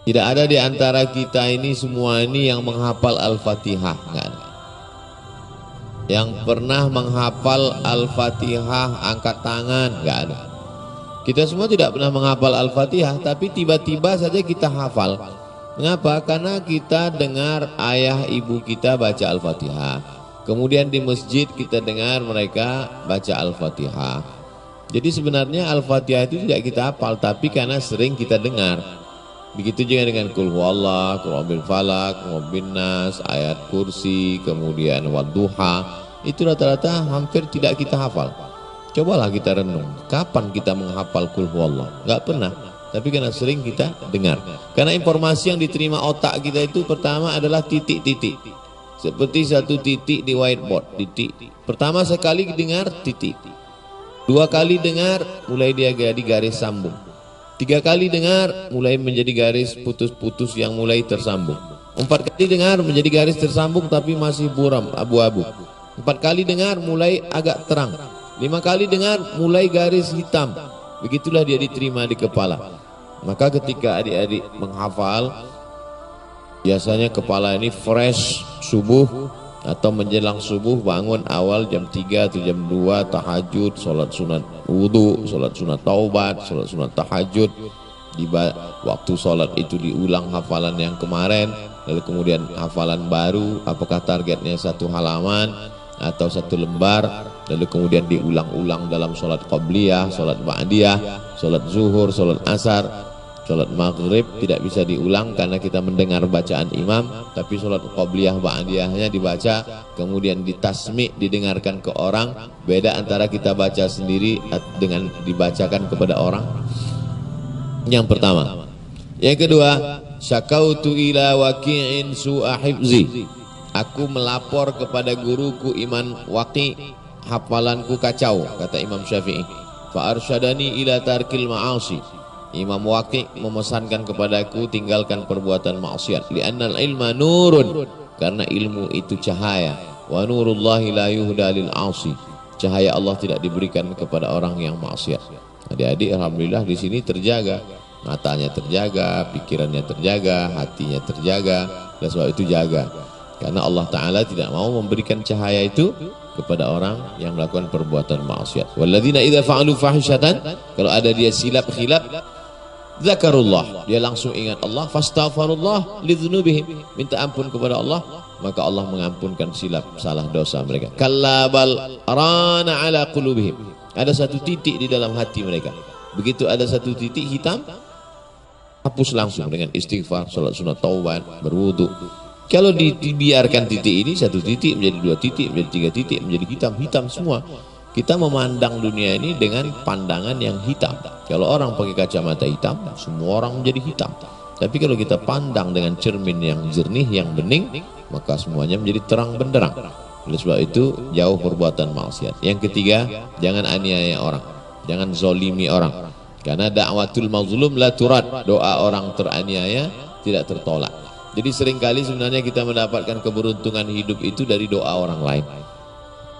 Tidak ada di antara kita ini semua ini yang menghafal Al-Fatihah, enggak ada. Yang pernah menghafal Al-Fatihah angkat tangan, enggak ada. Kita semua tidak pernah menghafal Al-Fatihah, tapi tiba-tiba saja kita hafal. Mengapa? Karena kita dengar ayah ibu kita baca Al-Fatihah. Kemudian di masjid kita dengar mereka baca Al-Fatihah. Jadi sebenarnya Al-Fatihah itu tidak kita hafal, tapi karena sering kita dengar. Begitu juga dengan Qul Huwallah, Qul A'udzu Falaq, Qul Nas, ayat kursi, kemudian Wadduha. Itu rata-rata hampir tidak kita hafal. Cobalah kita renung, kapan kita menghafal Qul Huwallah? Enggak pernah. Tapi karena sering kita dengar. Karena informasi yang diterima otak kita itu pertama adalah titik-titik. Seperti satu titik di whiteboard, titik. Pertama sekali dengar titik. Dua kali dengar mulai dia jadi garis sambung. Tiga kali dengar mulai menjadi garis putus-putus yang mulai tersambung. Empat kali dengar menjadi garis tersambung tapi masih buram, abu-abu. Empat kali dengar mulai agak terang. 5 kali dengar mulai garis hitam. Begitulah dia diterima di kepala. Maka ketika adik-adik menghafal, biasanya kepala ini fresh subuh atau menjelang subuh, bangun awal jam 3 atau jam 2 tahajud, sholat sunat wudhu, sholat sunat taubat, sholat sunat tahajud. Di waktu sholat itu diulang hafalan yang kemarin, lalu kemudian hafalan baru, apakah targetnya 1 halaman atau 1 lembar, lalu kemudian diulang-ulang dalam sholat qabliyah, sholat ba'diyah, sholat zuhur, sholat asar. Sholat maghrib tidak bisa diulang karena kita mendengar bacaan imam, tapi sholat qabliyah ba'diyahnya dibaca kemudian ditasmi' didengarkan ke orang. Beda antara kita baca sendiri dengan dibacakan kepada orang. Yang pertama. Yang kedua, syakautu ila waqi'in su'a hifzi. Aku melapor kepada guruku Imam Waqi', hafalanku kacau, kata Imam Syafi'i. Fa arsyadani ila tarkil ma'asi. Imam Waqi' memesankan kepadaku tinggalkan perbuatan maksiat. Li'annal ilma nurun, karena ilmu itu cahaya. Wa nurullahi la yuhda lil 'asi. Cahaya Allah tidak diberikan kepada orang yang maksiat. Adik-adik alhamdulillah di sini terjaga, matanya terjaga, pikirannya terjaga, hatinya terjaga. Dan sebab itu jaga. Karena Allah Ta'ala tidak mau memberikan cahaya itu kepada orang yang melakukan perbuatan maksiat. Walladzina idza fa'alu fahishatan, kalau ada dia silap khilaf, zakarullah, dia langsung ingat Allah, fastaghfirullah lidzunubihim, minta ampun kepada Allah, maka Allah mengampunkan silap salah dosa mereka. Kallabal rana ala qulubihim, ada satu titik di dalam hati mereka. Begitu ada satu titik hitam, hapus langsung dengan istighfar, salat sunat taubat, berwudu. Kalau dibiarkan titik ini, satu titik menjadi 2 titik, menjadi 3 titik, menjadi hitam semua. Kita memandang dunia ini dengan pandangan yang hitam. Kalau orang pakai kacamata hitam, semua orang menjadi hitam. Tapi kalau kita pandang dengan cermin yang jernih, yang bening, maka semuanya menjadi terang benderang. Oleh sebab itu, jauh perbuatan maksiat. Yang ketiga, jangan aniaya orang, jangan zolimi orang. Karena da'watul mazlum la turad, doa orang teraniaya tidak tertolak. Jadi seringkali sebenarnya kita mendapatkan keberuntungan hidup itu dari doa orang lain.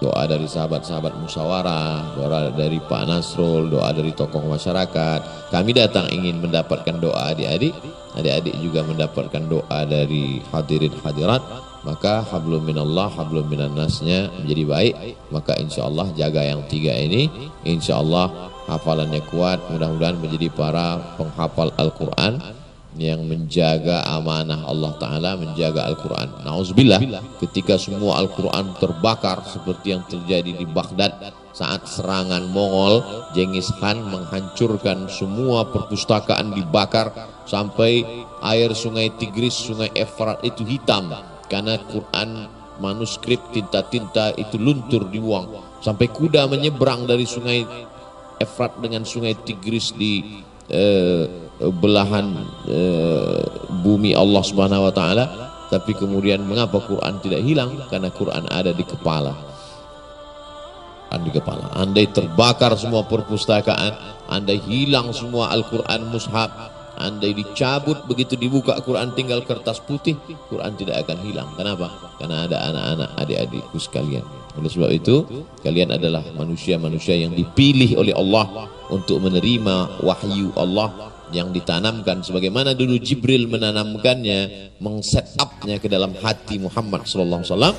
Doa dari sahabat-sahabat musyawarah, doa dari Pak Nasrul, doa dari tokoh masyarakat. Kami datang ingin mendapatkan doa adik-adik, adik-adik juga mendapatkan doa dari hadirin hadirat. Maka hablum minallah, hablum minan nasnya menjadi baik. Maka insya Allah jaga yang 3 ini, insya Allah hafalannya kuat. Mudah-mudahan menjadi para penghafal Al-Quran yang menjaga amanah Allah Ta'ala, menjaga Al-Quran. Nauzubillah, ketika semua Al-Quran terbakar seperti yang terjadi di Baghdad saat serangan Mongol, Genghis Khan menghancurkan semua perpustakaan, dibakar sampai air sungai Tigris, sungai Efrat itu hitam karena Quran manuskrip tinta-tinta itu luntur dibuang, sampai kuda menyeberang dari sungai Efrat dengan sungai Tigris di belahan bumi Allah Subhanahu wa taala. Tapi kemudian mengapa Quran tidak hilang? Karena Quran ada di kepala. Di kepala. Andai terbakar semua perpustakaan, andai hilang semua Al-Quran mushaf, andai dicabut begitu dibuka Quran tinggal kertas putih, Quran tidak akan hilang. Kenapa? Karena ada anak-anak, adik-adikku sekalian. Oleh sebab itu, kalian adalah manusia-manusia yang dipilih oleh Allah untuk menerima wahyu Allah, yang ditanamkan sebagaimana dulu Jibril menanamkannya, mengset up-nya ke dalam hati Muhammad sallallahu alaihi wasallam.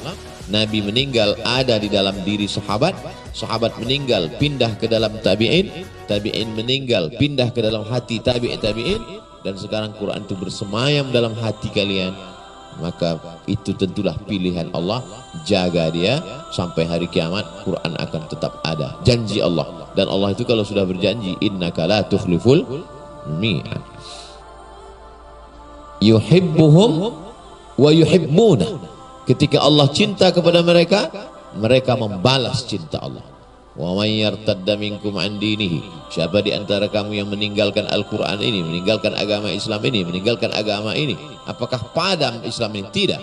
Nabi meninggal ada di dalam diri sahabat, sahabat meninggal pindah ke dalam tabi'in, tabi'in meninggal pindah ke dalam hati tabi'in, dan sekarang Quran itu bersemayam dalam hati kalian. Maka itu tentulah pilihan Allah. Jaga dia sampai hari kiamat, Quran akan tetap ada. Janji Allah, dan Allah itu kalau sudah berjanji, innaka la tukhliful mi'ad. Yuhibbuhum wa yuhibbuna. Ketika Allah cinta kepada mereka, mereka membalas cinta Allah. Wa may yartadda minkum an dinihi. Siapa di antara kamu yang meninggalkan Al-Qur'an ini, meninggalkan agama Islam ini, meninggalkan agama ini, apakah padam Islam ini? Tidak.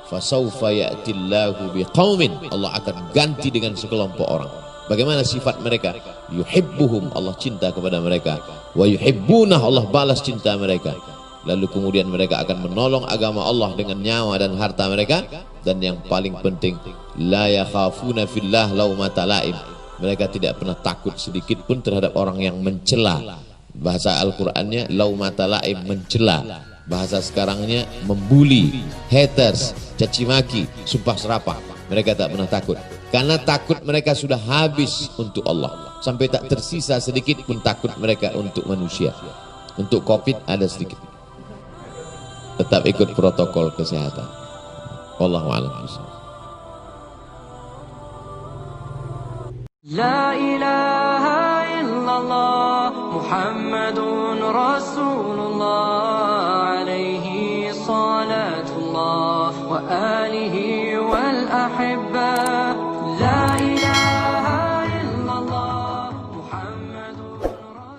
Fasawfa ya'tillahu biqaumin. Allah akan ganti dengan sekelompok orang. Bagaimana sifat mereka? Yuhibbuhum, Allah cinta kepada mereka. Wa yuhibbunah, Allah balas cinta mereka. Lalu kemudian mereka akan menolong agama Allah dengan nyawa dan harta mereka. Dan yang paling penting, la yakhafuna fillah laumata laim. Mereka tidak pernah takut sedikit pun terhadap orang yang mencela. Bahasa Al-Qur'annya laumata laim, mencela. Bahasa sekarangnya membuli, haters, caci maki, sumpah serapah. Mereka tak pernah takut. Karena takut mereka sudah habis untuk Allah. Sampai tak tersisa sedikit pun takut mereka untuk manusia. Untuk COVID ada sedikit. Tetap ikut protokol kesehatan. Wallahu a'lam. La ilaha illallah Muhammadun Rasulullah alaihi salatullah wa alihi wal ahibba